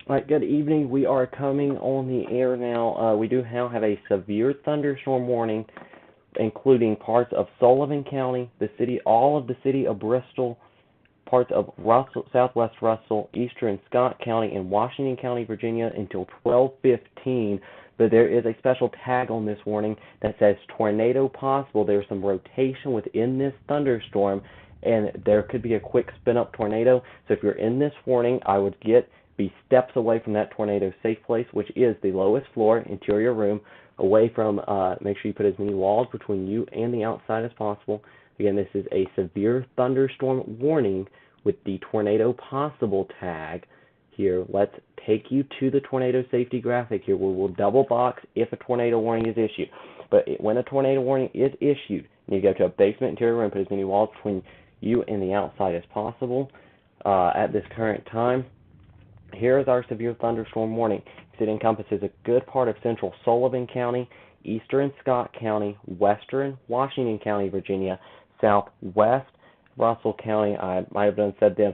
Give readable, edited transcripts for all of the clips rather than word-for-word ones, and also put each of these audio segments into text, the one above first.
All right, good evening. We are coming on the air now. We do now have a severe thunderstorm warning, including parts of Sullivan County, all of the city of Bristol, parts of Russell, southwest Russell, eastern Scott County, and Washington County, Virginia, until 12:15. But there is a special tag on this warning that says tornado possible. There's some rotation within this thunderstorm, and there could be a quick spin-up tornado. So if you're in this warning, I would be steps away from that tornado safe place, which is the lowest floor, interior room, away from, make sure you put as many walls between you and the outside as possible. Again, this is a severe thunderstorm warning with the tornado possible tag here. Let's take you to the tornado safety graphic here, where we'll double box if a tornado warning is issued. But when a tornado warning is issued, you go to a basement interior room, put as many walls between you and the outside as possible. At this current time, here is our severe thunderstorm warning. It encompasses a good part of central Sullivan County, eastern Scott County, western Washington County, Virginia, southwest Russell County. I might have done said them.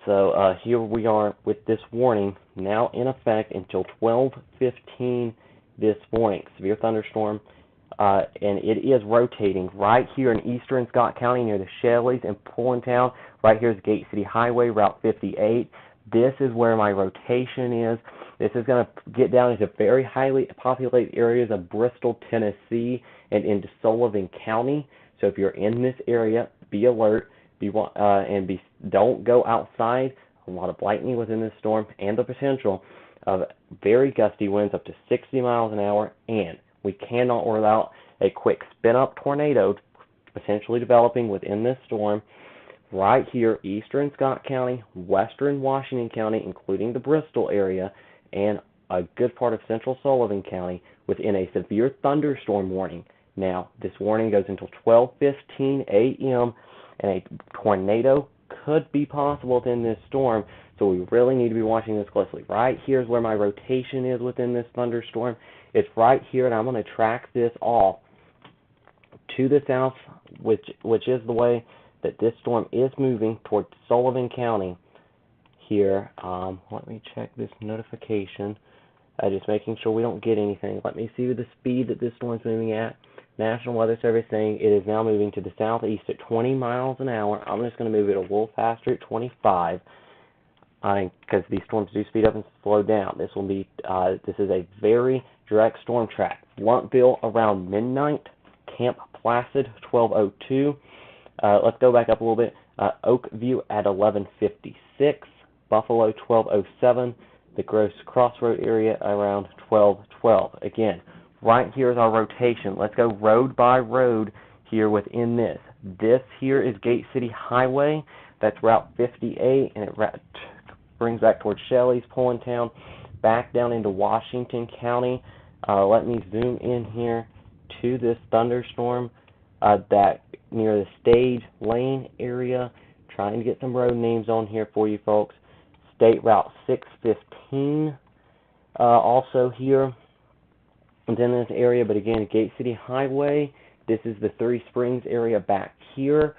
So here we are with this warning now in effect until 12:15 this morning. Severe thunderstorm, and it is rotating right here in eastern Scott County near the Shelleys and Pullentown. Right here is Gate City Highway, Route 58. This is where my rotation is. This is going to get down into very highly populated areas of Bristol, Tennessee, and into Sullivan County. So if you're in this area, be alert. Don't go outside. A lot of lightning within this storm, and the potential of very gusty winds up to 60 miles an hour. And we cannot rule out a quick spin-up tornado potentially developing within this storm. Right here, eastern Scott County, western Washington County, including the Bristol area, and a good part of central Sullivan County within a severe thunderstorm warning. Now, this warning goes until 12:15 a.m., and a tornado could be possible within this storm, so we really need to be watching this closely. Right here is where my rotation is within this thunderstorm. It's right here, and I'm going to track this off to the south, which is the way that this storm is moving toward Sullivan County here. Let me check this notification. Just making sure we don't get anything. Let me see the speed that this storm is moving at. National Weather Service saying it is now moving to the southeast at 20 miles an hour. I'm just going to move it a little faster at 25 because these storms do speed up and slow down. This is a very direct storm track. Blumpville around midnight. Camp Placid 12:02. Let's go back up a little bit. Oakview at 11:56. Buffalo 12:07. The Gross Crossroad area around 12:12. Again, right here is our rotation. Let's go road by road here within this. This here is Gate City Highway. That's Route 58, and it brings back towards Shelleys, Pullentown, back down into Washington County. Let me zoom in here to this thunderstorm that near the Stage Lane area. Trying to get some road names on here for you folks. State Route 615 also here in this area, but again, Gate City Highway. This is the Three Springs area back here.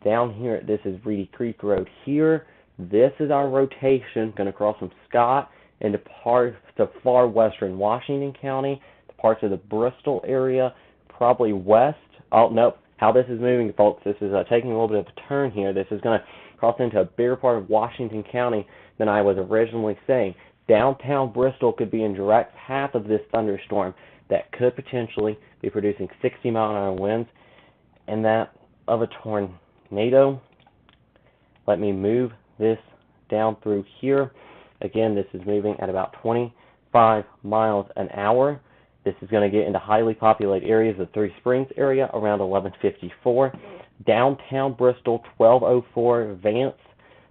Down here, this is Reedy Creek Road here. This is our rotation, going to cross from Scott into parts of far western Washington County, parts of the Bristol area, probably west. Oh, nope. How this is moving, folks, this is taking a little bit of a turn here. This is going to cross into a bigger part of Washington County than I was originally saying. Downtown Bristol could be in direct path of this thunderstorm that could potentially be producing 60-mile-an-hour winds, and that of a tornado. Let me move this down through here. Again, this is moving at about 25 miles an hour. This is going to get into highly populated areas of the Three Springs area around 11:54. Downtown Bristol, 12:04. Vance,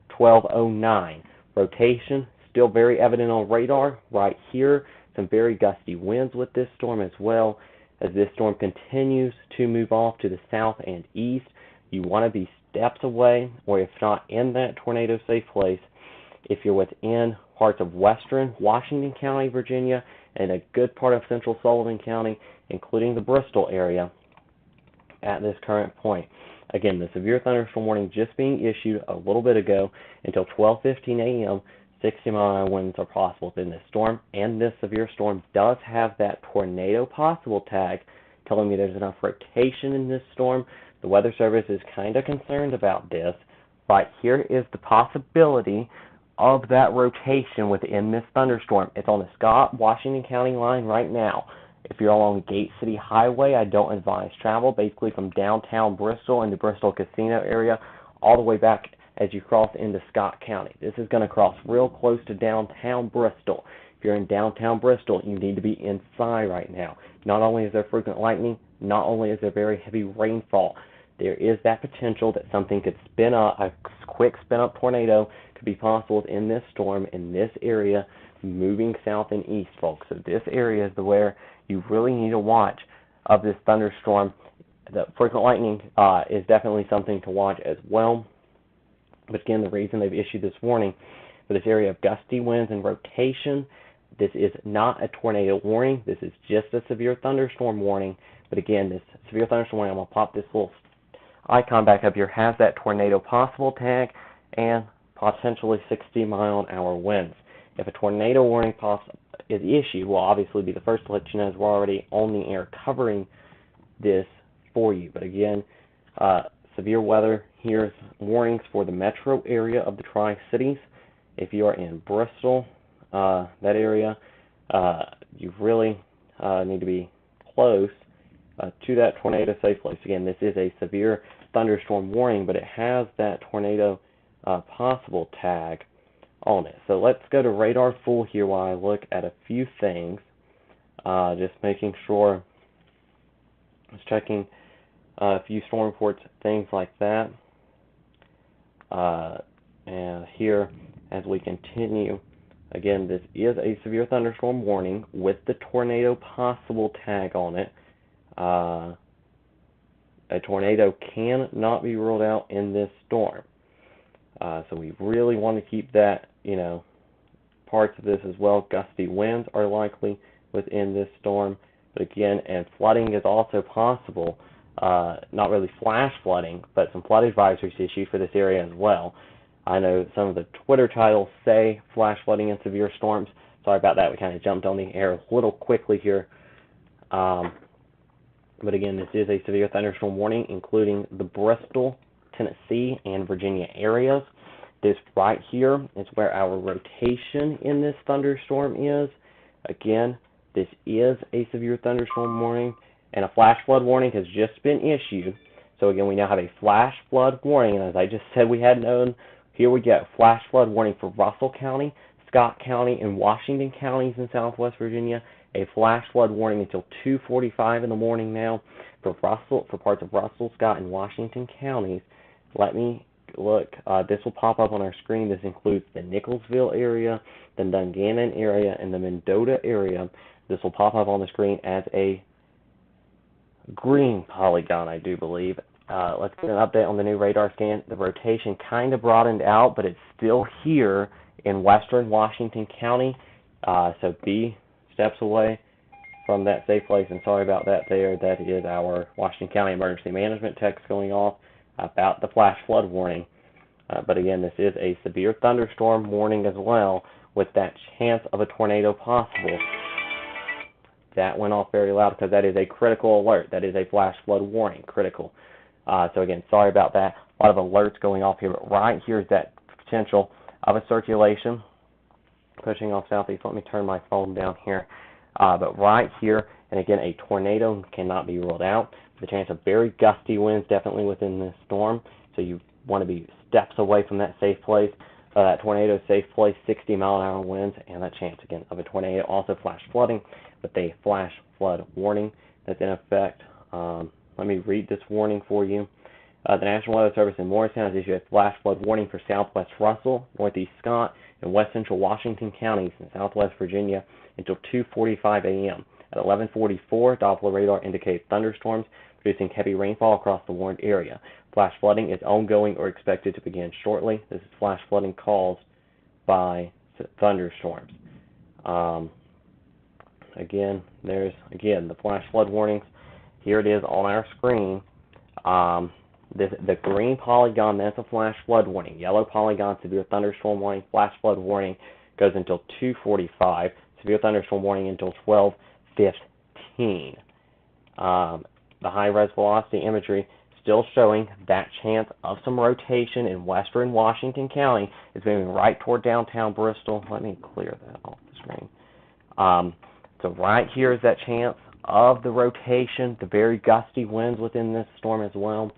12:09. Rotation, still very evident on radar right here. Some very gusty winds with this storm as well. As this storm continues to move off to the south and east, you want to be steps away, or if not in that tornado safe place, if you're within parts of western Washington County, Virginia, and a good part of central Sullivan County, including the Bristol area at this current point. Again, the severe thunderstorm warning just being issued a little bit ago until 12:15 a.m. 60-mile-an-hour winds are possible within this storm, and this severe storm does have that tornado possible tag, telling me there's enough rotation in this storm. The Weather Service is kind of concerned about this. Right here is the possibility of that rotation within this thunderstorm. It's on the Scott-Washington County line right now. If you're along Gate City Highway, I don't advise travel, basically from downtown Bristol in the Bristol Casino area all the way back as you cross into Scott County. This is going to cross real close to downtown Bristol. If you're in downtown Bristol, you need to be inside right now. Not only is there frequent lightning, not only is there very heavy rainfall, there is that potential that something could spin up, a quick spin-up tornado could be possible in this storm in this area moving south and east, folks. So this area is where you really need to watch of this thunderstorm. The frequent lightning is definitely something to watch as well. But again, the reason they've issued this warning for this area of gusty winds and rotation, this is not a tornado warning. This is just a severe thunderstorm warning. But again, this severe thunderstorm warning, I'm going to pop this little icon back up here, has that tornado possible tag and potentially 60-mile-an-hour winds. If a tornado warning is issued, we'll obviously be the first to let you know as we're already on the air covering this for you. But again, severe weather, here's warnings for the metro area of the Tri-Cities. If you are in Bristol, that area, you really need to be close to that tornado safe place. Again, this is a severe thunderstorm warning, but it has that tornado possible tag on it. So let's go to radar full here while I look at a few things. Just making sure, just checking a few storm reports, things like that. And here, as we continue, again, this is a severe thunderstorm warning with the tornado possible tag on it. A tornado cannot be ruled out in this storm. So we really want to keep that, parts of this as well. Gusty winds are likely within this storm. But again, and flooding is also possible. Not really flash flooding, but some flood advisories issued for this area as well. I know some of the Twitter titles say flash flooding and severe storms. Sorry about that. We kind of jumped on the air a little quickly here. But again, this is a severe thunderstorm warning, including the Bristol, Tennessee, and Virginia areas. This right here is where our rotation in this thunderstorm is. Again, this is a severe thunderstorm warning, and a flash flood warning has just been issued. So again, we now have a flash flood warning, and as I just said we had known, here we go, flash flood warning for Russell County, Scott County, and Washington counties in Southwest Virginia. A flash flood warning until 2:45 in the morning now for parts of Russell, Scott, and Washington counties. Let me look. This will pop up on our screen. This includes the Nicholsville area, the Dungannon area, and the Mendota area. This will pop up on the screen as a green polygon, I do believe. Let's get an update on the new radar scan. The rotation kind of broadened out, but it's still here in western Washington County. So be steps away from that safe place, and sorry about that there. That is our Washington County Emergency Management text going off about the flash flood warning. But again, this is a severe thunderstorm warning as well, with that chance of a tornado possible. That went off very loud because that is a critical alert. That is a flash flood warning, critical. So again, sorry about that. A lot of alerts going off here, but right here is that potential of a circulation pushing off southeast. Let me turn my phone down here. But right here, and again, a tornado cannot be ruled out. The chance of very gusty winds definitely within this storm. So you want to be steps away from that safe place. That tornado safe place, 60-mile-an-hour winds, and that chance again of a tornado. Also flash flooding, but a flash flood warning that's in effect. Let me read this warning for you. The National Weather Service in Morristown has issued a flash flood warning for southwest Russell, northeast Scott, and west central Washington counties in southwest Virginia until 2:45 a.m. At 11:44, Doppler radar indicates thunderstorms producing heavy rainfall across the warned area. Flash flooding is ongoing or expected to begin shortly. This is flash flooding caused by thunderstorms. Again, there's the flash flood warnings. Here it is on our screen. The green polygon, that's a flash flood warning. Yellow polygon, severe thunderstorm warning. Flash flood warning goes until 2:45. Severe thunderstorm warning until 12:15. The high-res velocity imagery still showing that chance of some rotation in western Washington County. It's moving right toward downtown Bristol. Let me clear that off the screen. So right here is that chance of the rotation, the very gusty winds within this storm as well.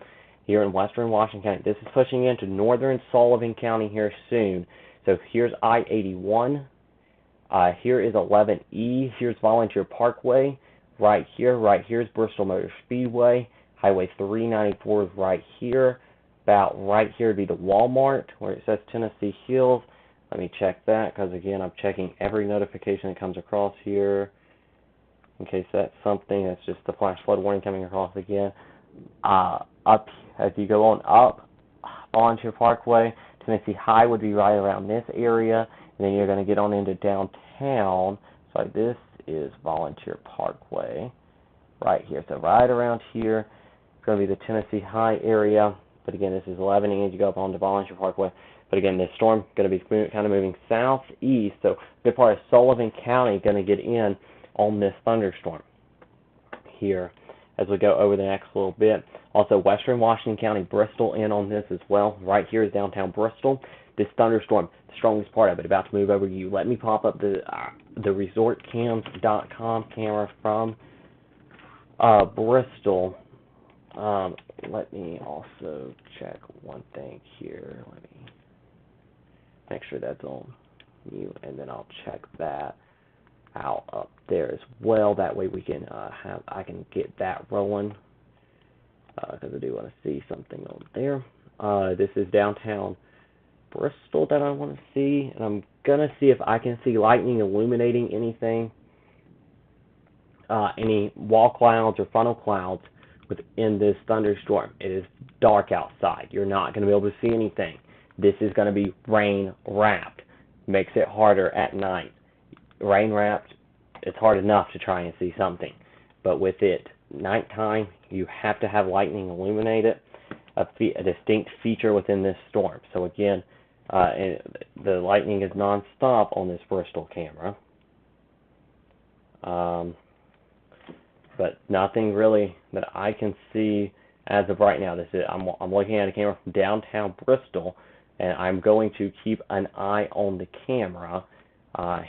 Here in western Washington County, this is pushing into northern Sullivan County here soon. So here's I-81. Here is 11E. Here's Volunteer Parkway. Right here is Bristol Motor Speedway. Highway 394 is right here. About right here would be the Walmart where it says Tennessee Hills. Let me check that because, again, I'm checking every notification that comes across here in case that's something. That's just the flash flood warning coming across again. Up, as you go on up, Volunteer Parkway, Tennessee High would be right around this area, and then you're going to get on into downtown. So this is Volunteer Parkway right here. So right around here is going to be the Tennessee High area. But again, this is 11 as you go up onto Volunteer Parkway. But again, this storm going to be kind of moving southeast. So a good part of Sullivan County going to get in on this thunderstorm here as we go over the next little bit. Also, western Washington County, Bristol in on this as well. Right here is downtown Bristol. This thunderstorm, the strongest part of it, about to move over to you. Let me pop up the resortcams.com camera from Bristol. Let me also check one thing here. Let me make sure that's on mute, and then I'll check that out up there as well. That way we can I can get that rolling because I do want to see something on there. This is downtown Bristol that I want to see, and I'm gonna see if I can see lightning illuminating anything, any wall clouds or funnel clouds within this thunderstorm. It is dark outside. You're not going to be able to see anything. This is going to be rain wrapped. Makes it harder at night. Rain wrapped, it's hard enough to try and see something, but with it nighttime, you have to have lightning illuminate it, a distinct feature within this storm. So again, the lightning is non-stop on this Bristol camera, but nothing really that I can see as of right now. This is I'm looking at a camera from downtown Bristol, and I'm going to keep an eye on the camera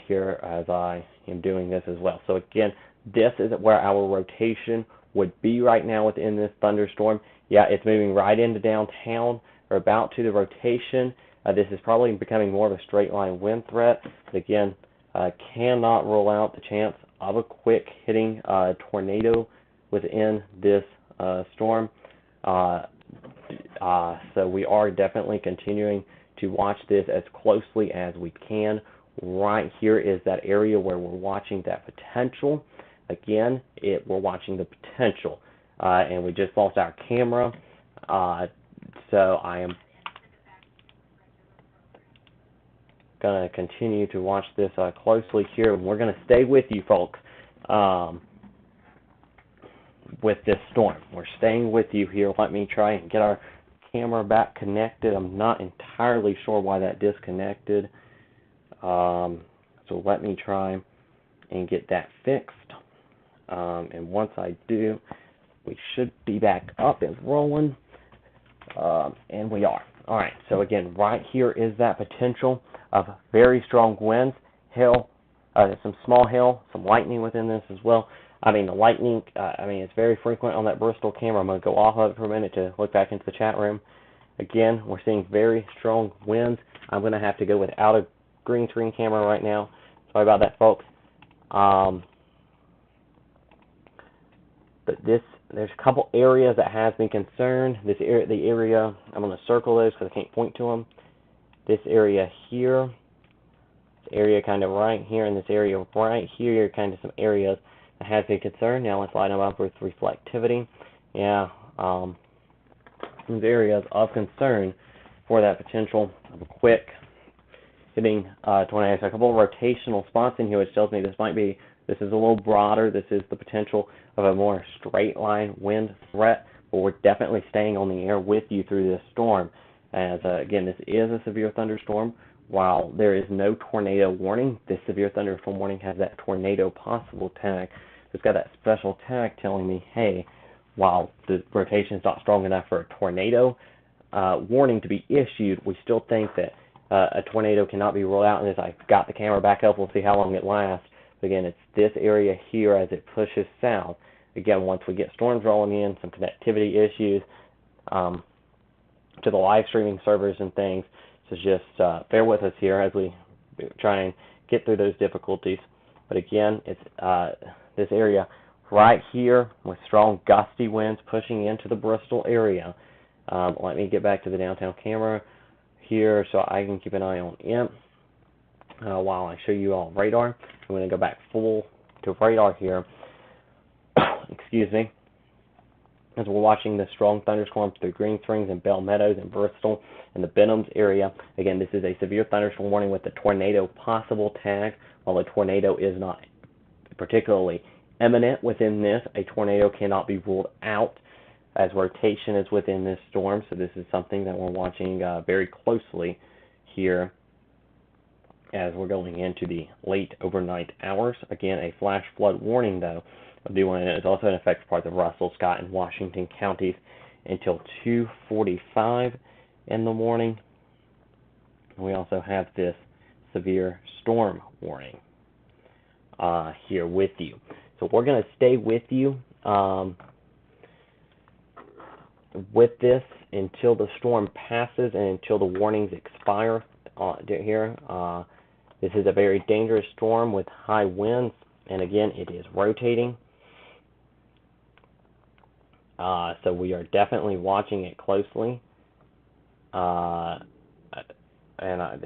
here as I am doing this as well. So again, this is where our rotation would be right now within this thunderstorm. Yeah, it's moving right into downtown, or about to the rotation. This is probably becoming more of a straight line wind threat. But again, cannot rule out the chance of a quick hitting tornado within this storm. So we are definitely continuing to watch this as closely as we can. Right here is that area where we're watching that potential. Again, we're watching the potential, and we just lost our camera. So I am going to continue to watch this closely here, and we're going to stay with you folks with this storm. We're staying with you here. Let me try and get our camera back connected. I'm not entirely sure why that disconnected. So let me try and get that fixed. And once I do, we should be back up and rolling. And we are. All right. So again, right here is that potential of very strong winds, hail, some small hail, some lightning within this as well. I mean, the lightning, it's very frequent on that Bristol camera. I'm going to go off of it for a minute to look back into the chat room. Again, we're seeing very strong winds. I'm going to have to go without a green screen camera right now. Sorry about that, folks. But there's a couple areas that has me concerned. The area, I'm going to circle those because I can't point to them. This area here, this area kind of right here, and this area right here, kind of some areas that has me concerned. Now let's line them up with reflectivity. Yeah, some areas of concern for that potential of a quick hitting tornado. So a couple of rotational spots in here, which tells me this is a little broader. This is the potential of a more straight line wind threat. but we're definitely staying on the air with you through this storm. As again, this is a severe thunderstorm. While there is no tornado warning, this severe thunderstorm warning has that tornado possible tag. It's got that special tag telling me, hey, while the rotation is not strong enough for a tornado warning to be issued, we still think that a tornado cannot be ruled out. And as I've got the camera back up, we'll see how long it lasts. But again, it's this area here as it pushes south. Again, once we get storms rolling in, some connectivity issues to the live streaming servers and things, so just bear with us here as we try and get through those difficulties. But again, it's this area right here with strong gusty winds pushing into the Bristol area. Let me get back to the downtown camera here so I can keep an eye on it while I show you all radar. I'm going to go back full to radar here. Excuse me. As we're watching the strong thunderstorms through Green Springs and Bell Meadows and Bristol and the Benhams area. Again, this is a severe thunderstorm warning with the tornado possible tag. While a tornado is not particularly imminent within this, a tornado cannot be ruled out as rotation is within this storm. So this is something that we're watching very closely here as we're going into the late overnight hours. Again, a flash flood warning, though, is also in effect for parts of Russell, Scott, and Washington counties until 2:45 in the morning. We also have this severe storm warning here with you. So we're going to stay with you with this until the storm passes and until the warnings expire here. This is a very dangerous storm with high winds, and again, it is rotating. So we are definitely watching it closely. And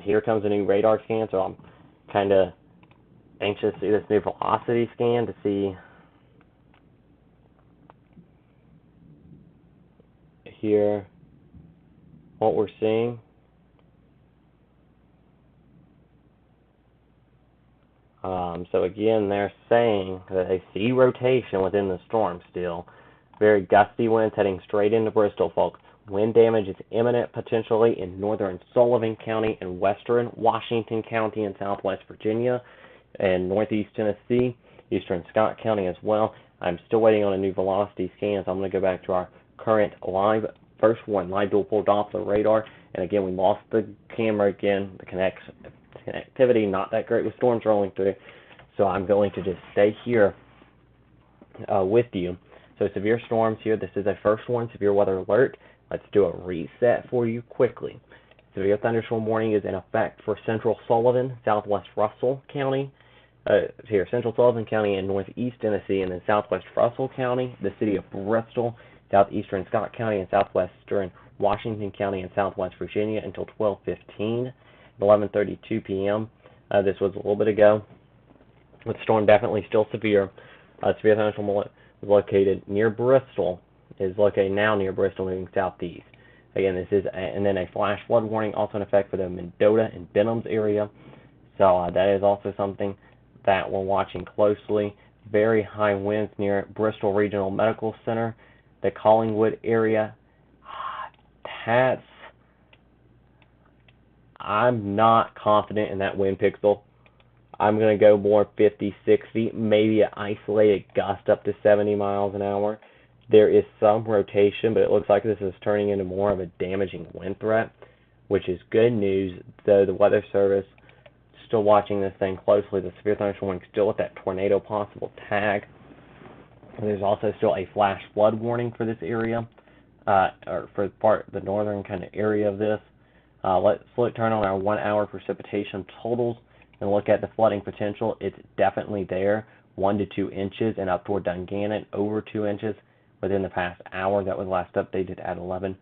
here comes a new radar scan, so I'm kind of anxious to see this new velocity scan to see here what we're seeing. So again, they're saying that they see rotation within the storm still. Very gusty winds heading straight into Bristol, folks. Wind damage is imminent potentially in northern Sullivan County and western Washington County and southwest Virginia and northeast Tennessee, eastern Scott County as well. I'm still waiting on a new velocity scan, so I'm going to go back to our current live FirstWARN live dual pole Doppler radar. And again, we lost the camera again. The connectivity not that great with storms rolling through. So I'm going to just stay here with you. So severe storms here. This is a FirstWARN severe weather alert. Let's do a reset for you quickly. Severe thunderstorm warning is in effect for central Sullivan, southwest Russell County, central Sullivan County and northeast Tennessee, and then southwest Russell County, the city of Bristol, southeastern Scott County, and southwestern Washington County and southwest Virginia until 12:15, 11:32 p.m. This was a little bit ago. The storm definitely still severe. Severe thunderstorm was located near Bristol. Is located now near Bristol, moving southeast. Again, this is and then a flash flood warning also in effect for the Mendota and Benhams area. So that is also something that we're watching closely. Very high winds near Bristol Regional Medical Center, the Collingwood area. I'm not confident in that wind pixel. I'm going to go more 50, 60, maybe an isolated gust up to 70 miles an hour. There is some rotation, but it looks like this is turning into more of a damaging wind threat, which is good news, though the Weather Service is still watching this thing closely. The severe thunderstorm warning still with that tornado possible tag. And there's also still a flash flood warning for this area, or for the northern kind of area of this. Let's turn on our 1 hour precipitation totals and look at the flooding potential. It's definitely there, 1 to 2 inches, and up toward Dungannon, over 2 inches within the past hour. That was last updated at 11.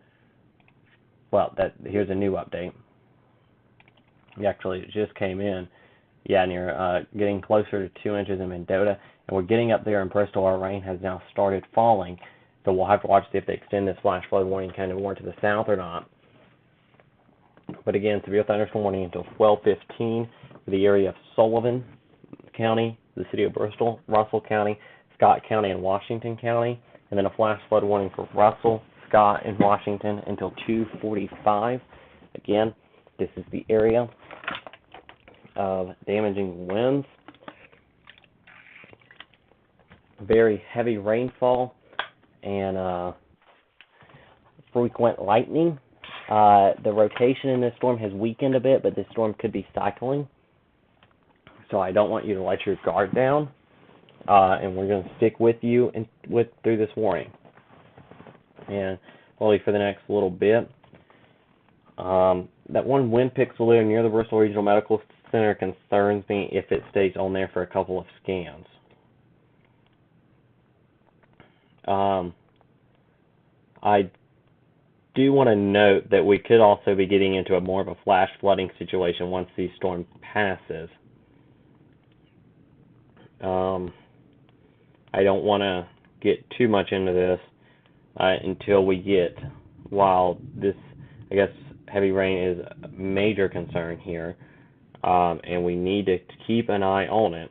Well, here's a new update. Actually, it just came in. Yeah, near getting closer to 2 inches in Mendota, and we're getting up there in Bristol. Our rain has now started falling, so we'll have to watch to see if they extend this flash flood warning kind of more to the south or not. But again, severe thunderstorm warning until 12:15 for the area of Sullivan County, the city of Bristol, Russell County, Scott County, and Washington County. and then a flash flood warning for Russell, Scott, and Washington until 2:45. Again, this is the area of damaging winds, very heavy rainfall, and frequent lightning. The rotation in this storm has weakened a bit, but this storm could be cycling. So I don't want you to let your guard down, and we're going to stick with you through this warning. And probably for the next little bit, that one wind pixel there near the Bristol Regional Medical Center concerns me if it stays on there for a couple of scans. I do want to note that we could also be getting into more of a flash flooding situation once the storm passes. I don't want to get too much into this until we get, while this, I guess, heavy rain is a major concern here, and we need to keep an eye on it.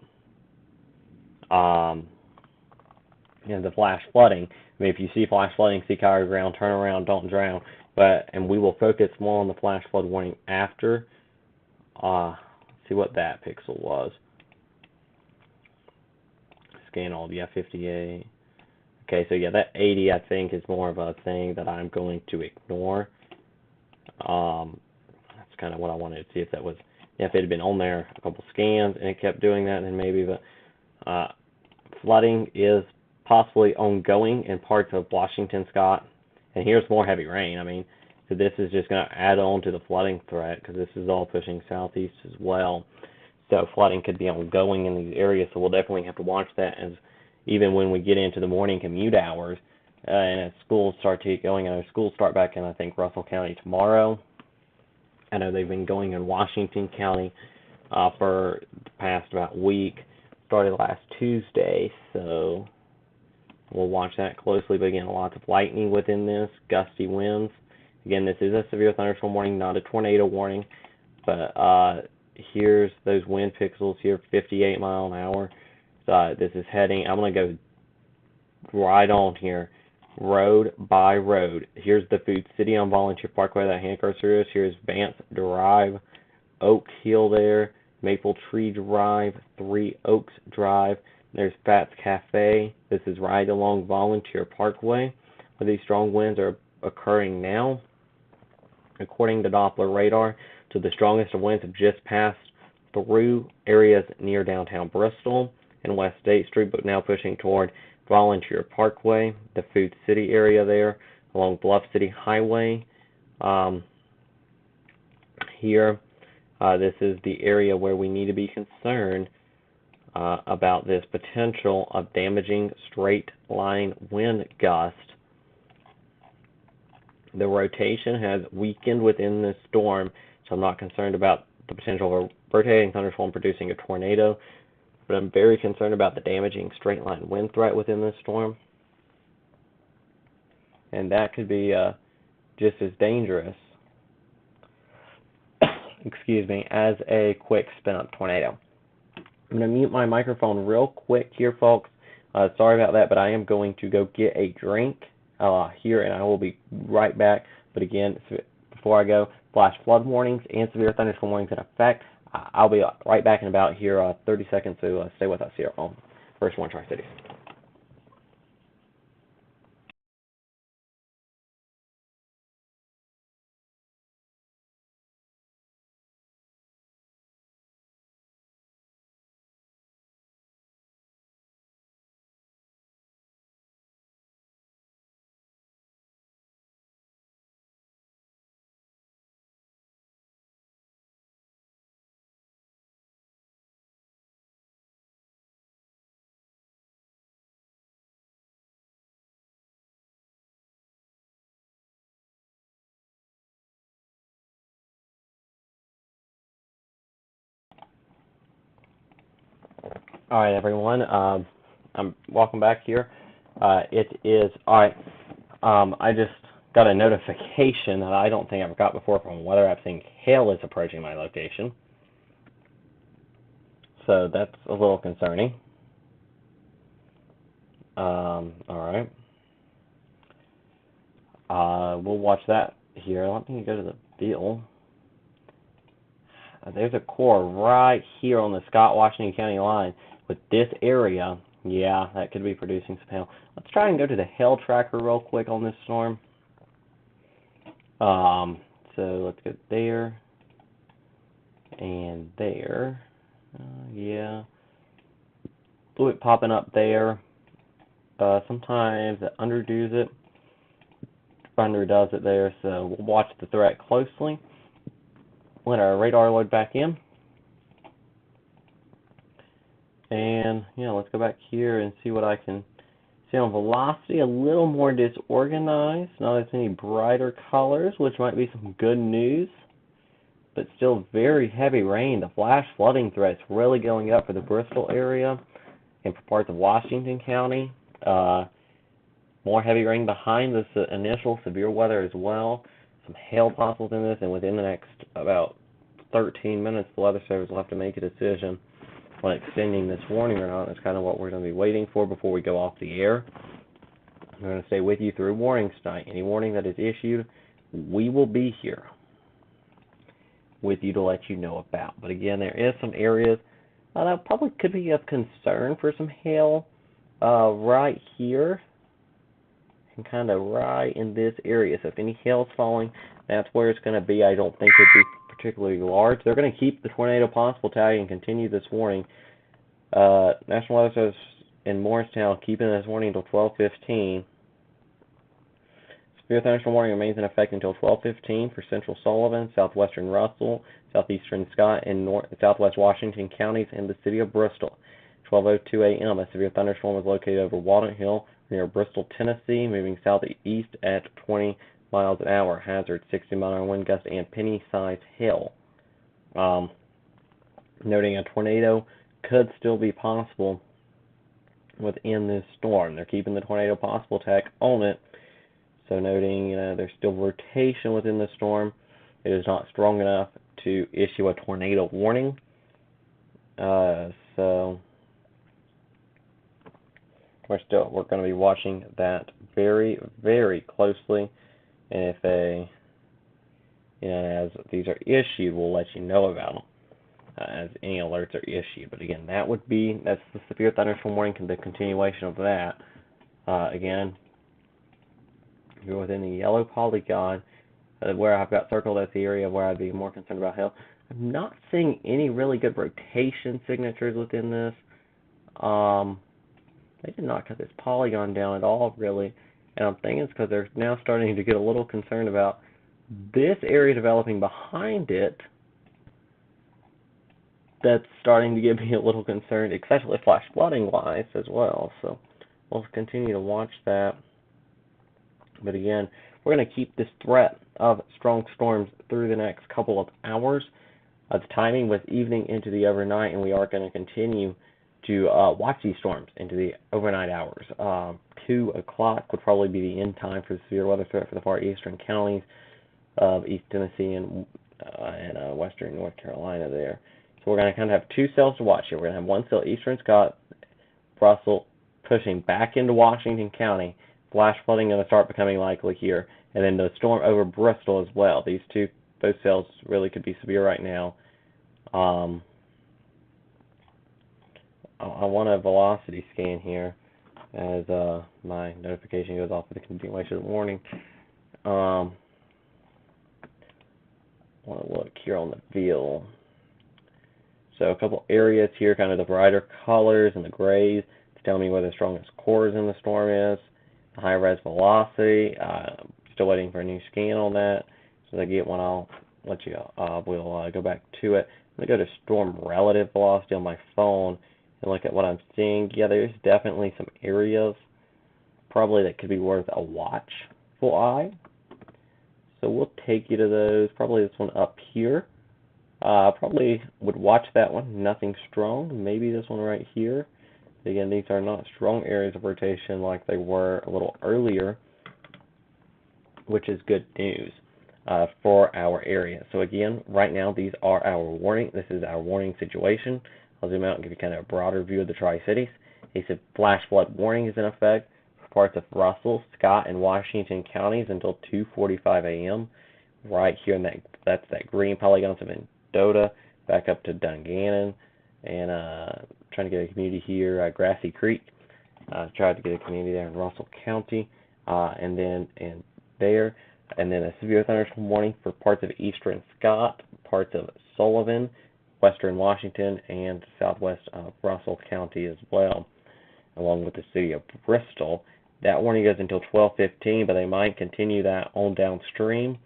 And the flash flooding, I mean, if you see flash flooding, see cover ground, turn around, don't drown. And we will focus more on the flash flood warning after. See what that pixel was. Scan all, yeah, 58. Okay, so yeah, that 80 I think is more of a thing that I'm going to ignore. That's kind of what I wanted to see if that was, yeah, if it had been on there a couple scans and it kept doing that, then maybe. But flooding is possibly ongoing in parts of Washington, Scott. And here's more heavy rain. I mean, so this is just going to add on to the flooding threat because this is all pushing southeast as well. So flooding could be ongoing in these areas, so we'll definitely have to watch that as even when we get into the morning commute hours and as schools start to get going. I know schools start back in, I think, Russell County tomorrow. I know they've been going in Washington County for the past about week. Started last Tuesday, so we'll watch that closely. But again, lots of lightning within this, gusty winds. Again, this is a severe thunderstorm warning, not a tornado warning. But here's those wind pixels here, 58 mile an hour. So this is heading, I'm going to go right on here, road by road. Here's the Food City on Volunteer Parkway, that hand cursor is. Here's Vance Drive, Oak Hill there, Maple Tree Drive, Three Oaks Drive. There's Pat's Cafe. This is right along Volunteer Parkway, where these strong winds are occurring now. According to Doppler radar, so the strongest of winds have just passed through areas near downtown Bristol and West State Street, but now pushing toward Volunteer Parkway, the Food City area there, along Bluff City Highway. Here, this is the area where we need to be concerned about this potential of damaging straight line wind gust. The rotation has weakened within this storm, so I'm not concerned about the potential of a rotating thunderstorm producing a tornado, but I'm very concerned about the damaging straight line wind threat within this storm. And that could be just as dangerous, excuse me, as a quick spin-up tornado. I'm going to mute my microphone real quick here, folks. Sorry about that, but I am going to go get a drink here, and I will be right back. But again, before I go, flash flood warnings and severe thunderstorm warnings in effect. I'll be right back in about here 30 seconds, so stay with us here on FirstWARN Tri-Cities. All right, everyone. Welcome back here. It is all right. I just got a notification that I don't think I've got before from a weather app saying hail is approaching my location. So that's a little concerning. All right. We'll watch that here. Let me go to the bill. There's a core right here on the Scott-Washington County line with this area. Yeah, that could be producing some hail. Let's try and go to the hail tracker real quick on this storm. So let's go there and there. Yeah. Fluid popping up there. Sometimes it underdoes it. Underdoes it there, so we'll watch the threat closely. Let our radar load back in. And yeah, let's go back here and see what I can see on velocity. A little more disorganized, not as many brighter colors, which might be some good news. But still very heavy rain. The flash flooding threat's really going up for the Bristol area and for parts of Washington County. More heavy rain behind this initial severe weather as well. Some hail possible in this, and within the next about 13 minutes, the Weather Service will have to make a decision on extending this warning or not. That's kind of what we're going to be waiting for before we go off the air. We're going to stay with you through warnings tonight. Any warning that is issued, we will be here with you to let you know about. But again, there is some areas that probably could be of concern for some hail right here and kind of right in this area. So if any hail's falling, that's where it's going to be. I don't think it'd be particularly large. They're going to keep the tornado possible tag and continue this warning. National Weather Service in Morristown keeping this warning until 12:15. Severe thunderstorm warning remains in effect until 12:15 for central Sullivan, southwestern Russell, southeastern Scott, and southwest Washington counties and the city of Bristol. 12:02 a.m. a severe thunderstorm was located over Walnut Hill near Bristol, Tennessee, moving southeast at 20 miles an hour. Hazard 60-mile-an-hour wind gust and penny-sized hail. Noting a tornado could still be possible within this storm. They're keeping the tornado possible tag on it. So noting, there's still rotation within the storm. It is not strong enough to issue a tornado warning. So we're going to be watching that very, very closely. And if as these are issued, we'll let you know about them as any alerts are issued. But again, that's the severe thunderstorm warning, the continuation of that. Again, you're within the yellow polygon, where I've got circled as the area where I'd be more concerned about hail. I'm not seeing any really good rotation signatures within this. They did not cut this polygon down at all, really. And I'm thinking it's because they're now starting to get a little concerned about this area developing behind it. That's starting to get me a little concerned, especially flash flooding-wise as well. So we'll continue to watch that. But again, we're going to keep this threat of strong storms through the next couple of hours. The timing with evening into the overnight, and we are going to continue to watch these storms into the overnight hours. 2 o'clock would probably be the end time for the severe weather threat for the far eastern counties of East Tennessee and western North Carolina there. So we're going to kind of have 2 cells to watch here. We're going to have one cell eastern Scott, Russell, pushing back into Washington County. Flash flooding going to start becoming likely here. And then the storm over Bristol as well. Both cells really could be severe right now. I want a velocity scan here as my notification goes off for the continuation of the warning. I want to look here on the bill. So a couple areas here, kind of the brighter colors and the grays, to tell me where the strongest cores in the storm is. The high-res velocity, still waiting for a new scan on that. So as I get one, I'll let you we'll go back to it. I'm going to go to storm relative velocity on my phone and look at what I'm seeing. Yeah, there's definitely some areas probably that could be worth a watchful eye. So we'll take you to those. Probably this one up here. Probably would watch that one. Nothing strong. Maybe this one right here. Again, these are not strong areas of rotation like they were a little earlier, which is good news for our area. So again, right now, these are our warning. This is our warning situation. I'll zoom out and give you kind of a broader view of the Tri-Cities. A flash flood warning is in effect for parts of Russell, Scott, and Washington counties until 2:45 a.m. Right here in that's that green polygon of Mendota, back up to Dungannon, and trying to get a community here, Grassy Creek. Tried to get a community there in Russell County, and then a severe thunderstorm warning for parts of eastern Scott, parts of Sullivan, western Washington, and southwest Russell County as well, along with the city of Bristol. That warning goes until 12:15, but they might continue that on downstream.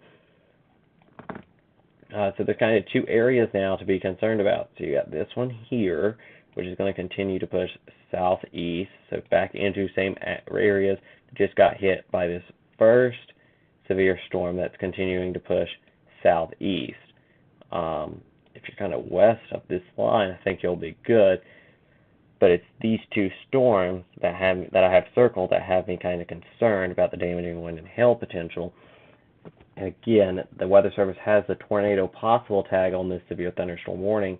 So there's kind of two areas now to be concerned about. So you got this one here, which is going to continue to push southeast, so back into same areas that just got hit by this first severe storm that's continuing to push southeast. If you're kind of west of this line, I think you'll be good. But it's these two storms that I have circled that have me kind of concerned about the damaging wind and hail potential. And again, the Weather Service has the tornado possible tag on this severe thunderstorm warning,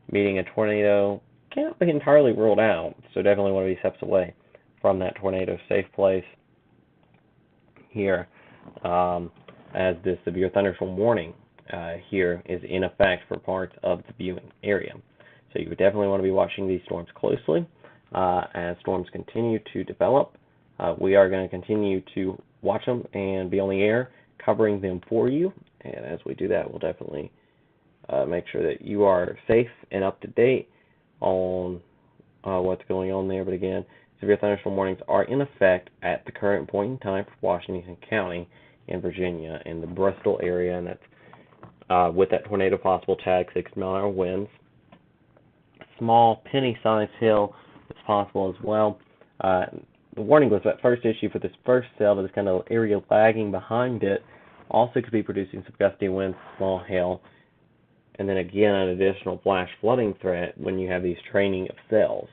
meaning a tornado can't be entirely ruled out. So definitely want to be steps away from that tornado safe place here, as this severe thunderstorm warning here is in effect for parts of the viewing area. So you would definitely want to be watching these storms closely as storms continue to develop. We are going to continue to watch them and be on the air covering them for you. And as we do that, we'll definitely make sure that you are safe and up to date on what's going on there. But again, severe thunderstorm warnings are in effect at the current point in time for Washington County and Virginia in the Bristol area, and that's with that tornado possible tag, 6-mile-an-hour winds. Small penny-sized hail is possible as well. The warning was that first issue for this first cell, but this kind of area lagging behind it also could be producing some gusty winds, small hail, and then again an additional flash flooding threat when you have these training of cells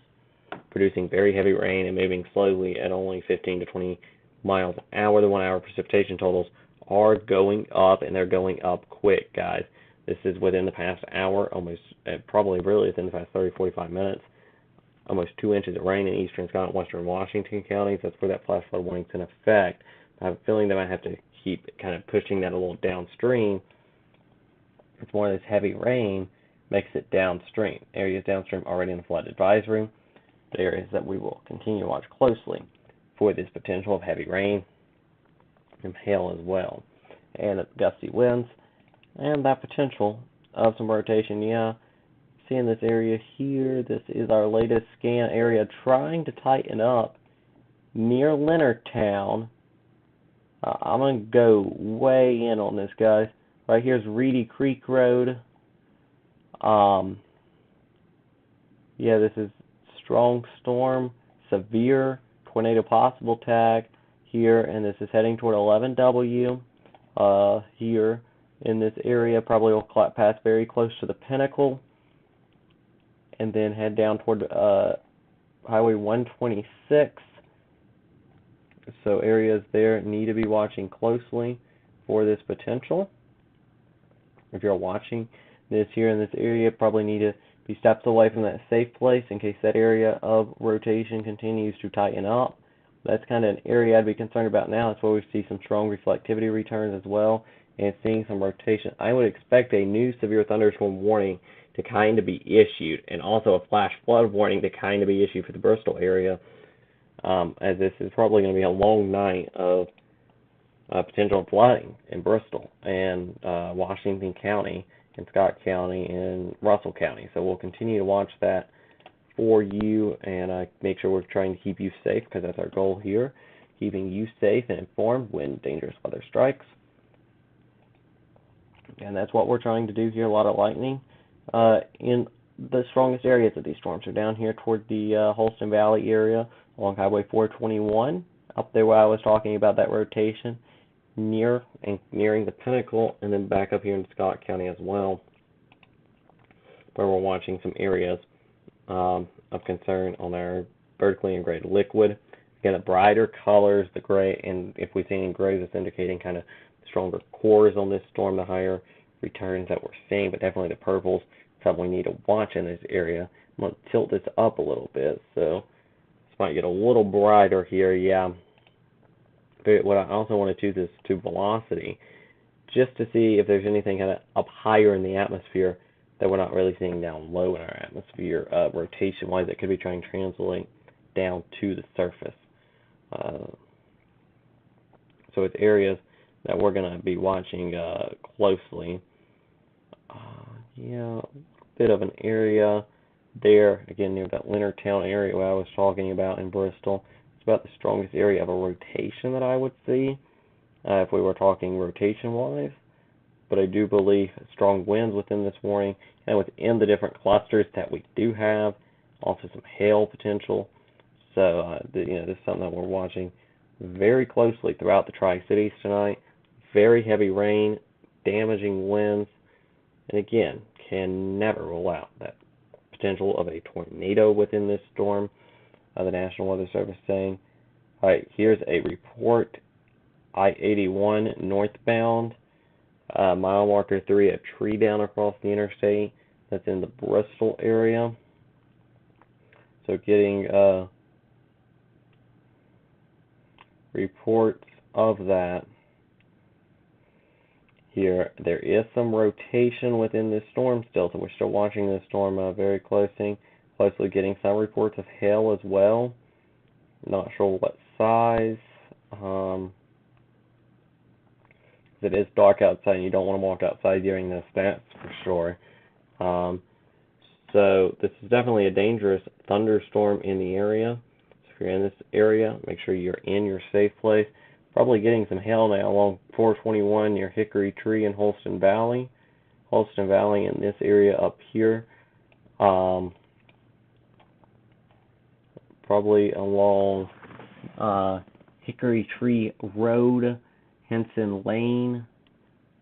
producing very heavy rain and moving slowly at only 15 to 20 miles an hour. The 1 hour precipitation totals are going up, and they're going up quick, guys. This is within the past hour, almost probably really within the past 30-45 minutes. Almost 2 inches of rain in eastern Scott and western Washington counties. That's where that flash flood warning's in effect. I have a feeling that I have to keep kind of pushing that a little downstream. It's more of this heavy rain makes it downstream. Areas downstream already in a flood advisory. The areas that we will continue to watch closely for this potential of heavy rain and hail as well, and gusty winds, and that potential of some rotation. Yeah, seeing this area here, this is our latest scan area trying to tighten up near Leonardtown. I'm going to go way in on this, guys. Right here's Reedy Creek Road. Yeah, this is strong storm, severe tornado possible tag here, and this is heading toward 11W here in this area. Probably will pass very close to the Pinnacle and then head down toward Highway 126. So areas there need to be watching closely for this potential. If you're watching this here in this area, probably need to be steps away from that safe place in case that area of rotation continues to tighten up. That's kind of an area I'd be concerned about now. That's where we see some strong reflectivity returns as well, and seeing some rotation. I would expect a new severe thunderstorm warning to kind of be issued, and also a flash flood warning to kind of be issued for the Bristol area, as this is probably going to be a long night of potential flooding in Bristol and Washington County and Scott County and Russell County. So we'll continue to watch that for you and make sure we're trying to keep you safe, because that's our goal here, keeping you safe and informed when dangerous weather strikes. And that's what we're trying to do here. A lot of lightning in the strongest areas of these storms are down here toward the Holston Valley area along Highway 421, up there where I was talking about that rotation, nearing the Pinnacle, and then back up here in Scott County as well, where we're watching some areas of concern on our vertically integrated liquid. Again, the brighter colors, the gray, and if we see any grays, it's indicating kind of stronger cores on this storm, the higher returns that we're seeing, but definitely the purples, something we need to watch in this area. I'm going to tilt this up a little bit, so this might get a little brighter here. Yeah, what I also want to choose is to velocity, just to see if there's anything kind of up higher in the atmosphere that we're not really seeing down low in our atmosphere, rotation-wise, that could be trying to translate down to the surface. So it's areas that we're going to be watching closely. Yeah, a bit of an area there, again, near that Leonardtown area where I was talking about in Bristol. It's about the strongest area of a rotation that I would see if we were talking rotation-wise. But I do believe strong winds within this warning, and within the different clusters that we do have, also some hail potential. So, this is something that we're watching very closely throughout the Tri-Cities tonight. Very heavy rain, damaging winds, and again, can never rule out that potential of a tornado within this storm. The National Weather Service saying, all right, here's a report. I-81 northbound, mile marker 3, a tree down across the interstate. That's in the Bristol area. So getting reports of that here. There is some rotation within this storm still, so we're still watching this storm very closely getting some reports of hail as well. Not sure what size. It is dark outside and you don't want to walk outside during this, that's for sure. So this is definitely a dangerous thunderstorm in the area. So if you're in this area, make sure you're in your safe place. Probably getting some hail now along 421 near Hickory Tree in Holston Valley. Holston Valley in this area up here. Probably along Hickory Tree Road, Henson Lane,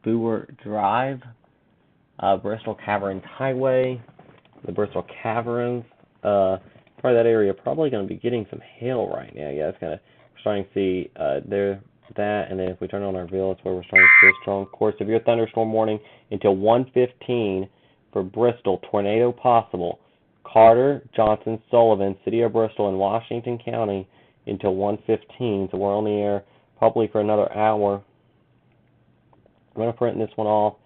Boer Drive, Bristol Caverns Highway, the Bristol Caverns. Probably that area probably going to be getting some hail right now. Yeah, it's kind of starting to see there that, and then if we turn on our veil, that's where we're starting to see a strong course. Severe thunderstorm warning until 1:15 for Bristol. Tornado possible. Carter, Johnson, Sullivan, City of Bristol, and Washington County until 1:15. So we're on the air probably for another hour. I'm going to print this one off,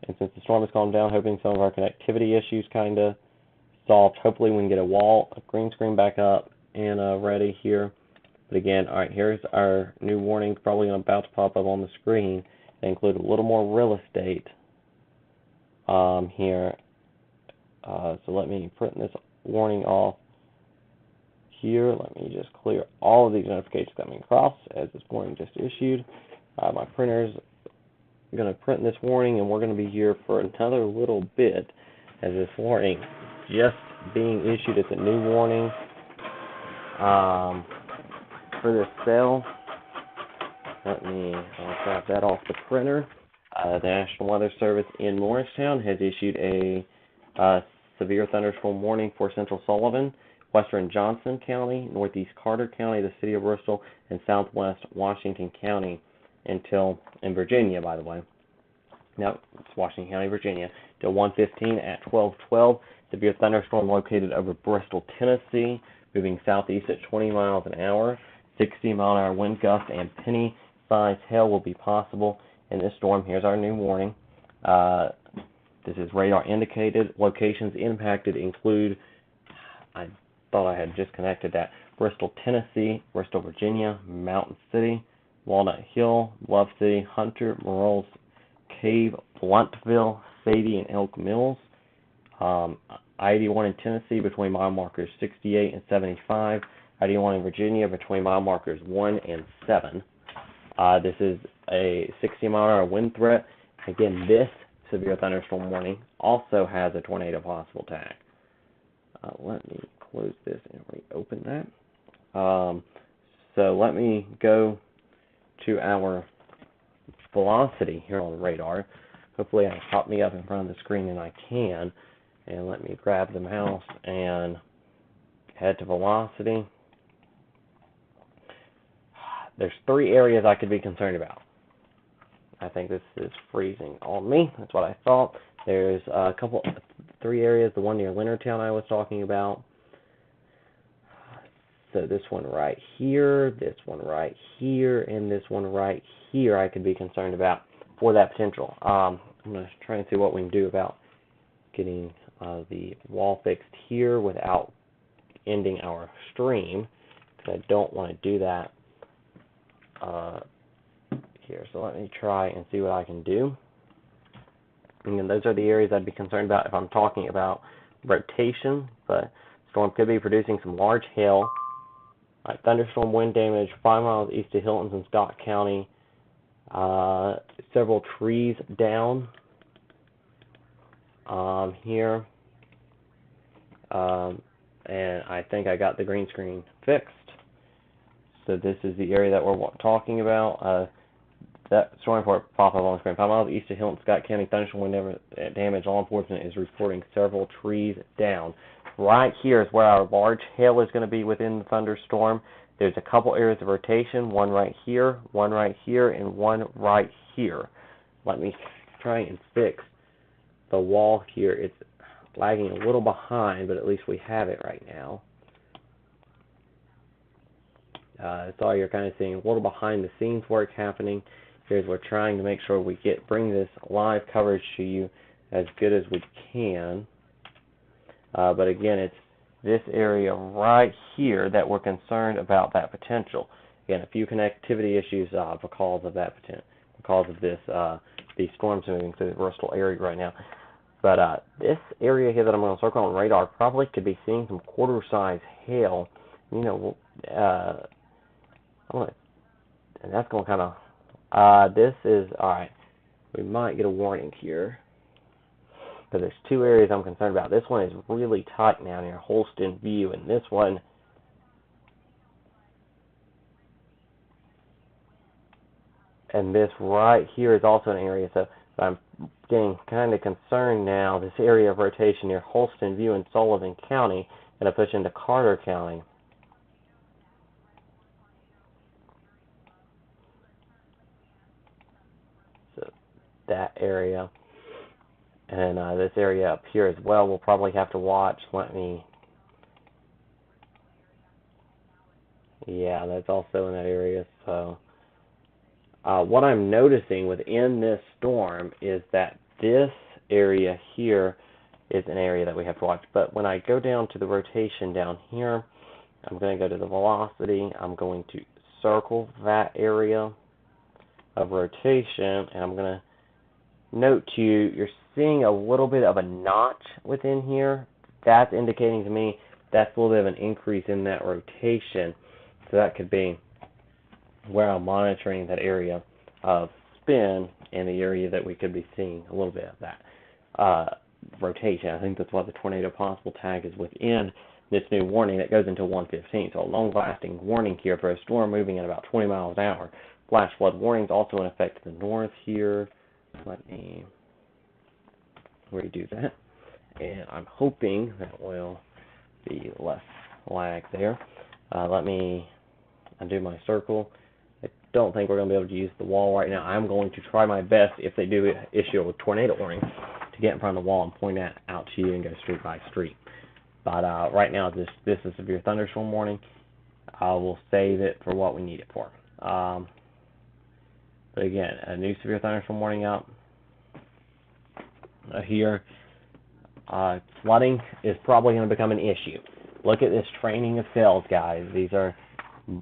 and since the storm has calmed down, hoping some of our connectivity issues kind of solved. Hopefully we can get a green screen back up and ready here. But again, all right, here's our new warning, probably about to pop up on the screen. They include a little more real estate here. So let me print this warning off here. Let me just clear all of these notifications coming across as this warning just issued. My printer's going to print this warning, and we're going to be here for another little bit as this warning just being issued. It's a new warning for this cell. I'll grab that off the printer. The National Weather Service in Morristown has issued a severe thunderstorm warning for Central Sullivan, Western Johnson County, Northeast Carter County, the City of Bristol, and Southwest Washington County in Virginia, by the way. No, it's Washington County, Virginia, till 1:15 at 12:12. Severe thunderstorm located over Bristol, Tennessee, moving southeast at 20 miles an hour. 60-mile-an-hour wind gusts and penny-sized hail will be possible in this storm. Here's our new warning. This is radar indicated. Locations impacted include, I thought I had just connected that, Bristol, Tennessee, Bristol, Virginia, Mountain City, Walnut Hill, Love City, Hunter, Morals Cave, Bluntville, Sadie, and Elk Mills. I-81 in Tennessee between mile markers 68 and 75. I-81 in Virginia between mile markers 1 and 7. This is a 60-mile-an-hour wind threat. Again, this severe thunderstorm warning also has a tornado possible tag. Let me close this and reopen that. So let me go to our velocity here on the radar. Hopefully I pop me up in front of the screen, and I can. And let me grab the mouse and head to velocity. There's 3 areas I could be concerned about. I think this is freezing on me. That's what I thought. There's 3 areas. The one near Leonardtown I was talking about. So this one right here, this one right here, and this one right here I could be concerned about for that potential. I'm going to try and see what we can do about getting the wall fixed here without ending our stream, because I don't want to do that here. So let me try and see what I can do. And those are the areas I'd be concerned about if I'm talking about rotation. But storm could be producing some large hail. Thunderstorm wind damage 5 miles east of Hilton's in Scott County. Several trees down here. And I think I got the green screen fixed. So this is the area that we're talking about. That storm report pop up on the screen. 5 miles east of Hilton, Scott County, thunderstorm wind damage. Law enforcement is reporting several trees down. Right here is where our large hail is going to be within the thunderstorm. There's a couple areas of rotation, one right here, and one right here. Let me try and fix the wall here. It's lagging a little behind, but at least we have it right now. That's all you're kind of seeing, a little behind the scenes work happening. Here's we're trying to make sure we bring this live coverage to you as good as we can. But again, it's this area right here that we're concerned about that potential. Again, a few connectivity issues because of that because of this these storms moving through the Bristol area right now. But this area here that I'm going to circle on radar probably could be seeing some quarter-size hail. You know, and that's going to kind of. This is all right. We might get a warning here. But there's two areas I'm concerned about. This one is really tight now near Holston View, and this one and this right here is also an area. So I'm getting kind of concerned now. This area of rotation near Holston View in Sullivan County, and I push into Carter County. So that area. And this area up here as well, we'll probably have to watch. Yeah, that's also in that area. So what I'm noticing within this storm is that this area here is an area that we have to watch. But when I go down to the rotation down here, I'm going to go to the velocity. I'm going to circle that area of rotation, and I'm going to note to you, you're seeing a little bit of a notch within here. That's indicating to me that's a little bit of an increase in that rotation. So that could be where I'm monitoring that area of spin and the area that we could be seeing a little bit of that rotation. I think that's why the tornado possible tag is within this new warning that goes until 1:15. So a long-lasting warning here for a storm moving at about 20 miles an hour. Flash flood warnings also in effect to the north here. Let me redo that, and I'm hoping that will be less lag there. Let me undo my circle. I don't think we're going to be able to use the wall right now. I'm going to try my best, if they do issue a tornado warning, to get in front of the wall and point that out to you and go street by street. But right now, this is a severe thunderstorm warning. We'll save it for what we need it for. But again, a new severe thunderstorm warning out here. Flooding is probably going to become an issue. Look at this training of cells, guys. These are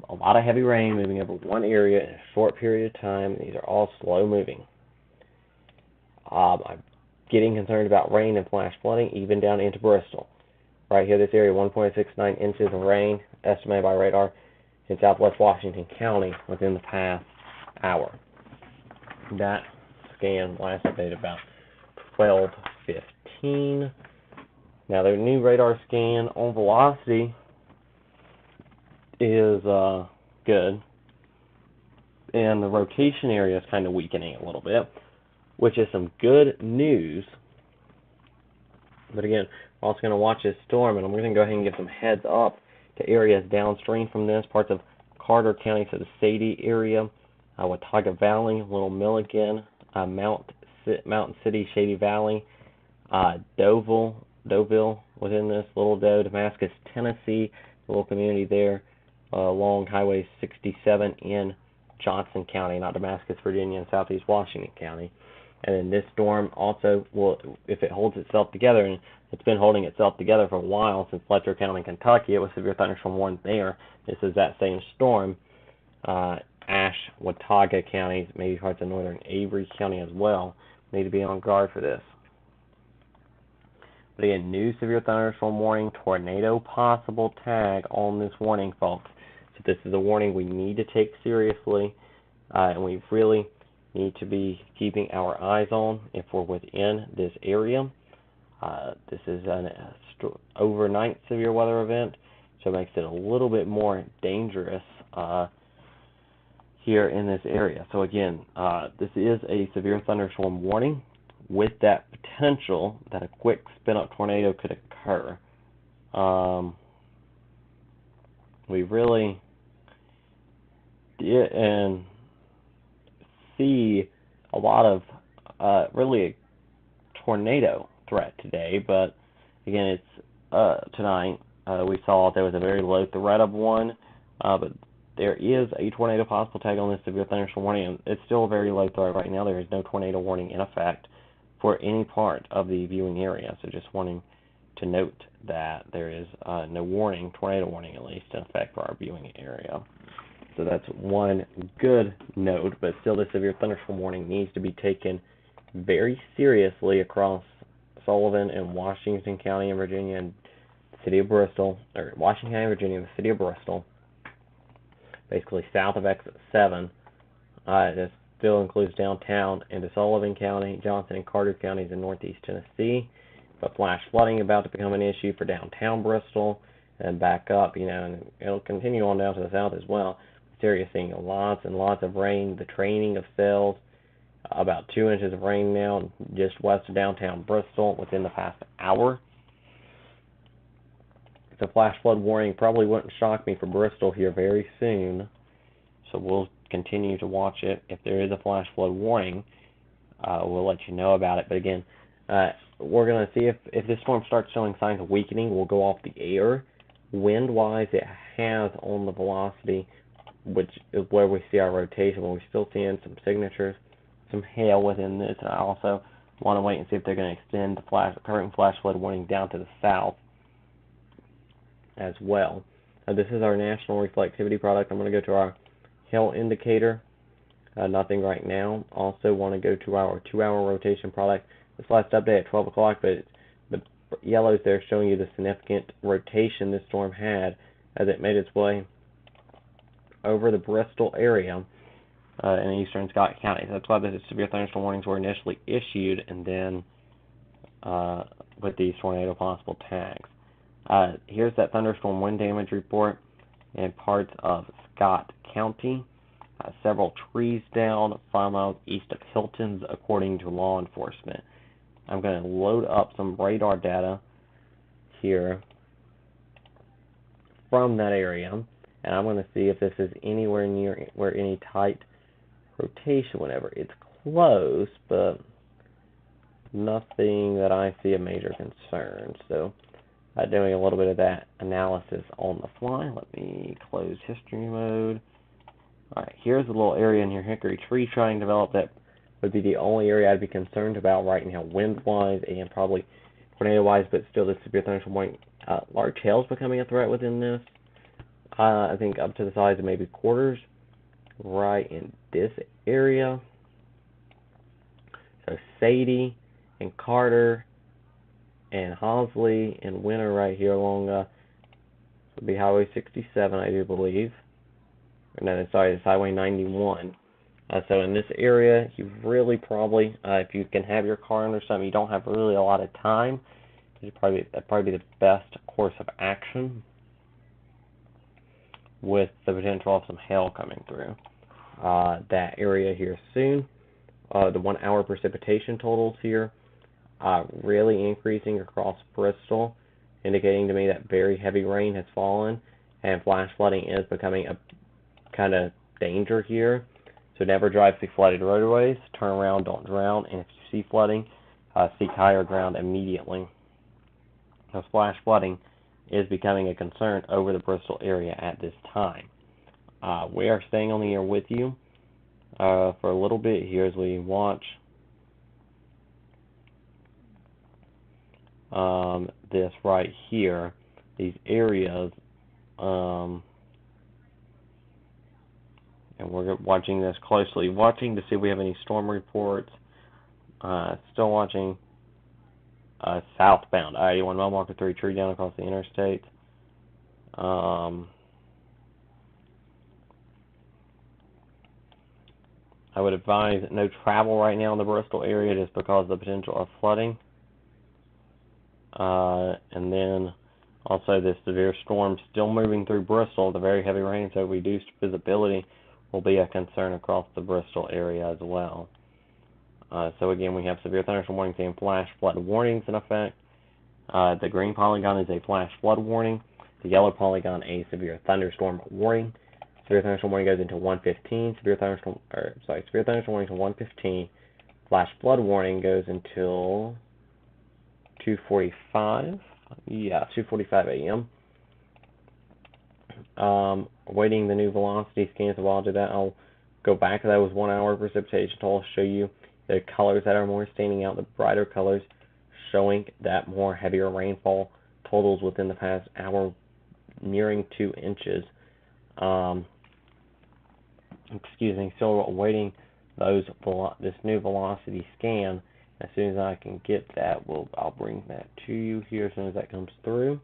a lot of heavy rain moving over one area in a short period of time. These are all slow moving. I'm getting concerned about rain and flash flooding even down into Bristol. Right here, this area, 1.69 inches of rain estimated by radar in southwest Washington County within the past hour. That scan last updated about 12:15. Now the new radar scan on velocity is good, and the rotation area is kind of weakening a little bit, which is some good news. But again, we're also going to watch this storm, and I'm going to go ahead and give some heads up to areas downstream from this, parts of Carter County, so the Sadie area, Watauga Valley, Little Milligan, Mountain City, Shady Valley, Deauville within this, Little Doe, Damascus, Tennessee, the little community there, along Highway 67 in Johnson County, not Damascus, Virginia, and Southeast Washington County. And then this storm also will, if it holds itself together, and it's been holding itself together for a while since Fletcher County, Kentucky, it was severe thunderstorm warned there. This is that same storm. Watauga counties, maybe parts of northern Avery County as well, need to be on guard for this. But again, new severe thunderstorm warning, tornado possible tag on this warning, folks. So this is a warning we need to take seriously, and we really need to be keeping our eyes on if we're within this area. This is an overnight severe weather event, so it makes it a little bit more dangerous here in this area. So again, this is a severe thunderstorm warning with that potential that a quick spin-up tornado could occur. We really did and see a lot of really a tornado threat today, but again, it's tonight. We saw there was a very low threat of one, but there is a tornado possible tag on this severe thunderstorm warning. It's still a very low threat right now. There is no tornado warning in effect for any part of the viewing area. So just wanting to note that there is no warning, tornado warning at least, in effect for our viewing area. So that's one good note, but still the severe thunderstorm warning needs to be taken very seriously across Sullivan and Washington County in Virginia and the city of Bristol, or Washington County, Virginia, and the city of Bristol, basically south of exit 7. This still includes downtown into Sullivan County, Johnson and Carter counties in northeast Tennessee. But flash flooding about to become an issue for downtown Bristol and back up, and it'll continue on down to the south as well. This area is seeing lots and lots of rain, the training of cells, about 2 inches of rain now just west of downtown Bristol within the past hour. The flash flood warning probably wouldn't shock me for Bristol here very soon, so we'll continue to watch it. If there is a flash flood warning, we'll let you know about it. But again, we're going to see if this storm starts showing signs of weakening, we'll go off the air. Wind-wise, it has on the velocity, which is where we see our rotation, but we're still seeing some signatures, some hail within this. And I also want to wait and see if they're going to extend the current flash flood warning down to the south as well. This is our national reflectivity product. I'm going to go to our hail indicator. Nothing right now. Also want to go to our 2-hour rotation product. This last update at 12 o'clock, but the yellows there showing you the significant rotation this storm had as it made its way over the Bristol area in eastern Scott County. That's why the severe thunderstorm warnings were initially issued, and then with these tornado possible tags. Here's that thunderstorm wind damage report in parts of Scott County. Several trees down 5 miles east of Hilton's, according to law enforcement. I'm going to load up some radar data here from that area, and I'm going to see if this is anywhere near where any tight rotation whenever it's close, but nothing that I see a major concern. So doing a little bit of that analysis on the fly. Let me close history mode. Alright, here's a little area in here, Hickory Tree trying to develop, that would be the only area I'd be concerned about right now, wind-wise and probably tornado-wise, but still the severe thunderstorm warning. Large hail is becoming a threat within this. I think up to the size of maybe quarters right in this area. So Sadie and Carter and Hosley and Winter right here along would be Highway 67, I do believe. No, sorry, it's Highway 91. So in this area, you really probably, if you can have your car under something, you don't have really a lot of time, that'd probably be the best course of action with the potential of some hail coming through that area here soon. The 1 hour precipitation totals here really increasing across Bristol, indicating to me that very heavy rain has fallen and flash flooding is becoming a kind of danger here. So never drive through flooded roadways, turn around, don't drown, and if you see flooding, seek higher ground immediately. So flash flooding is becoming a concern over the Bristol area at this time. We are staying on the air with you for a little bit here as we watch this right here, these areas, and we're watching this closely, watching to see if we have any storm reports. Still watching southbound I-81 mile marker 3 tree down across the interstate. I would advise no travel right now in the Bristol area just because of the potential of flooding. And then also this severe storm still moving through Bristol. The very heavy rain, so reduced visibility will be a concern across the Bristol area as well. So again, we have severe thunderstorm warnings and flash flood warnings in effect. The green polygon is a flash flood warning. The yellow polygon, a severe thunderstorm warning. Severe thunderstorm warning goes into 1:15. Severe thunderstorm warning to 1:15. Flash flood warning goes until 2:45. Yeah, 2:45 a.m. Awaiting the new velocity scans. So while I do that, I'll go back to those 1 hour precipitation totals. Show you the colors that are more standing out, the brighter colors, showing that more heavier rainfall totals within the past hour, nearing 2 inches. Excuse me, still awaiting this new velocity scan. As soon as I can get that, I'll bring that to you here as soon as that comes through.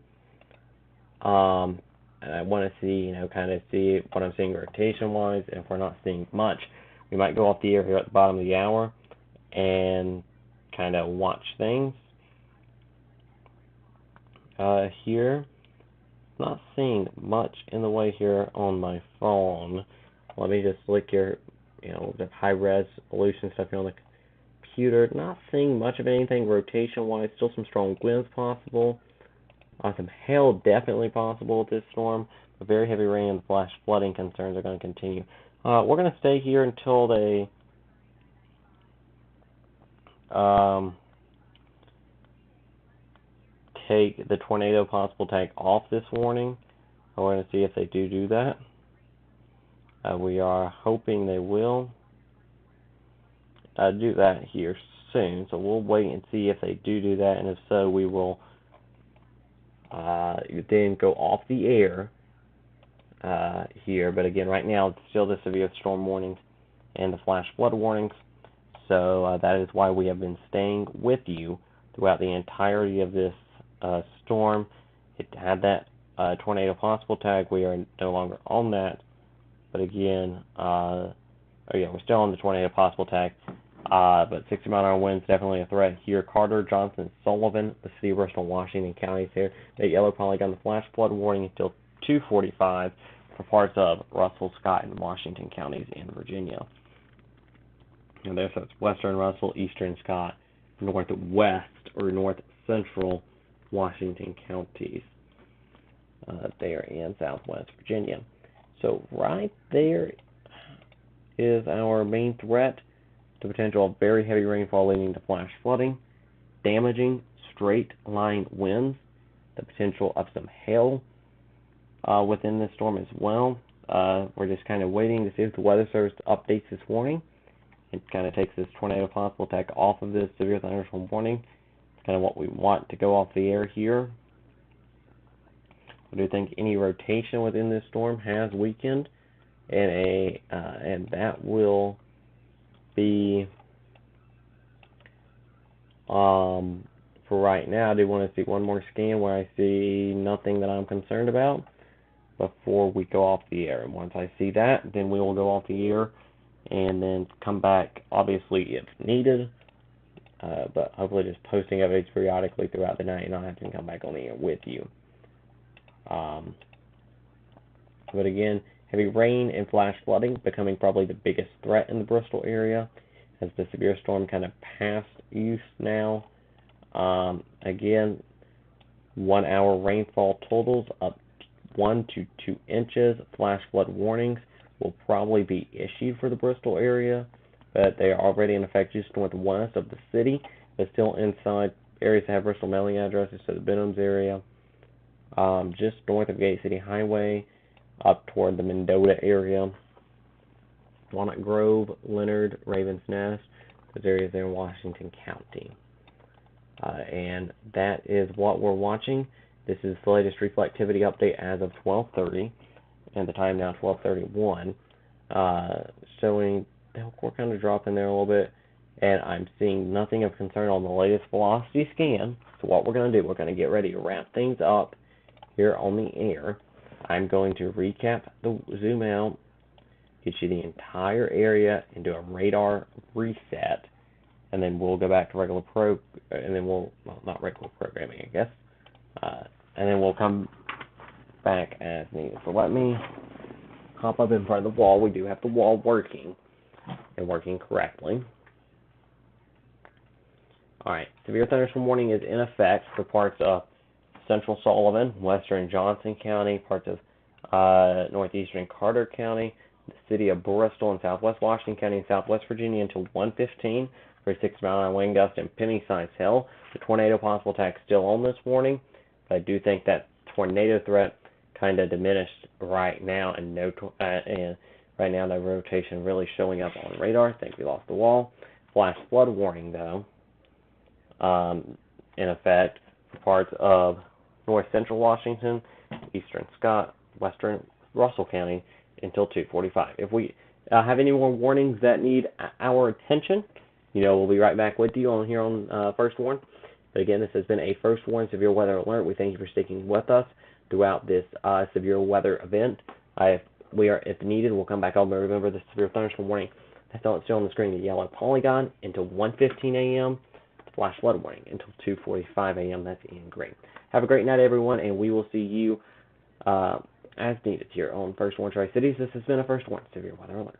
And I want to see, kind of see what I'm seeing rotation-wise. If we're not seeing much, we might go off the air here at the bottom of the hour and kind of watch things. Here, not seeing much in the way here on my phone. Let me just look here, the high resolution stuff here on the computer. Not seeing much of anything rotation-wise. Still some strong winds possible. Some hail definitely possible with this storm. But very heavy rain and flash flooding concerns are going to continue. We're going to stay here until they take the tornado possible tag off this warning. We're going to see if they do that. We are hoping they will do that here soon. So we'll wait and see if they do that, and if so, we will then go off the air here. But again, right now it's still the severe storm warnings and the flash flood warnings. So that is why we have been staying with you throughout the entirety of this storm. It had that tornado possible tag. We are no longer on that. But again, we're still on the tornado possible tag. But 60-mile-an-hour winds definitely a threat here. Carter, Johnson, Sullivan, the city of Bristol, Washington counties here. The yellow polygon, the flash flood warning until 2:45 for parts of Russell, Scott, and Washington counties in Virginia. And there, so it's western Russell, eastern Scott, northwest or north central Washington counties there in southwest Virginia. So right there is our main threat. The potential of very heavy rainfall leading to flash flooding, damaging straight line winds, the potential of some hail within this storm as well. We're just kind of waiting to see if the Weather Service updates this warning. It kind of takes this tornado possible tag off of this severe thunderstorm warning. It's kind of what we want to go off the air here. I do think any rotation within this storm has weakened, and that will be for right now. I do want to see one more scan where I see nothing that I'm concerned about before we go off the air. And once I see that, then we will go off the air and then come back, obviously, if needed. But hopefully just posting updates periodically throughout the night, and I'll have to come back on the air with you. But again, heavy rain and flash flooding becoming probably the biggest threat in the Bristol area as the severe storm kind of passed east now. Again, 1 hour rainfall totals up 1 to 2 inches. Flash flood warnings will probably be issued for the Bristol area, but they are already in effect just northwest of the city, but still inside areas that have Bristol mailing addresses, so the Benhams area, just north of Gate City Highway, up toward the Mendota area. Walnut Grove, Leonard, Ravens Nest, those areas there in Washington County. And that is what we're watching. This is the latest reflectivity update as of 12:30, and the time now 12:31, showing we're kind of dropping there a little bit, and I'm seeing nothing of concern on the latest velocity scan. So what we're going to do, we're going to get ready to wrap things up here on the air. I'm going to recap the zoom out, get you the entire area, and do a radar reset, and then we'll go back to not regular programming, I guess, and then we'll come back as needed. So let me hop up in front of the wall. We do have the wall working, and working correctly. Alright, severe thunderstorm warning is in effect for parts of central Sullivan, western Johnson County, parts of northeastern Carter County, the city of Bristol and southwest Washington County and southwest Virginia until 1:15 for a 6-mile-an-hour wind gust and penny-sized hail. The tornado possible attack still on this morning, but I do think that tornado threat kind of diminished right now, and right now the rotation really showing up on radar. I think we lost the wall. Flash flood warning though, in effect for parts of north central Washington, eastern Scott, western Russell County until 2:45. If we have any more warnings that need our attention, we'll be right back with you on here on FirstWARN. But again, this has been a FirstWARN severe weather alert. We thank you for sticking with us throughout this severe weather event. If needed, we'll come back on. But remember, the severe thunderstorm warning, that's all it's still on the screen, the yellow polygon until 1:15 a.m. Flash flood warning until 2:45 a.m. That's in green. Have a great night, everyone, and we will see you as needed here on FirstWARN Tri-Cities. This has been a FirstWARN severe weather alert.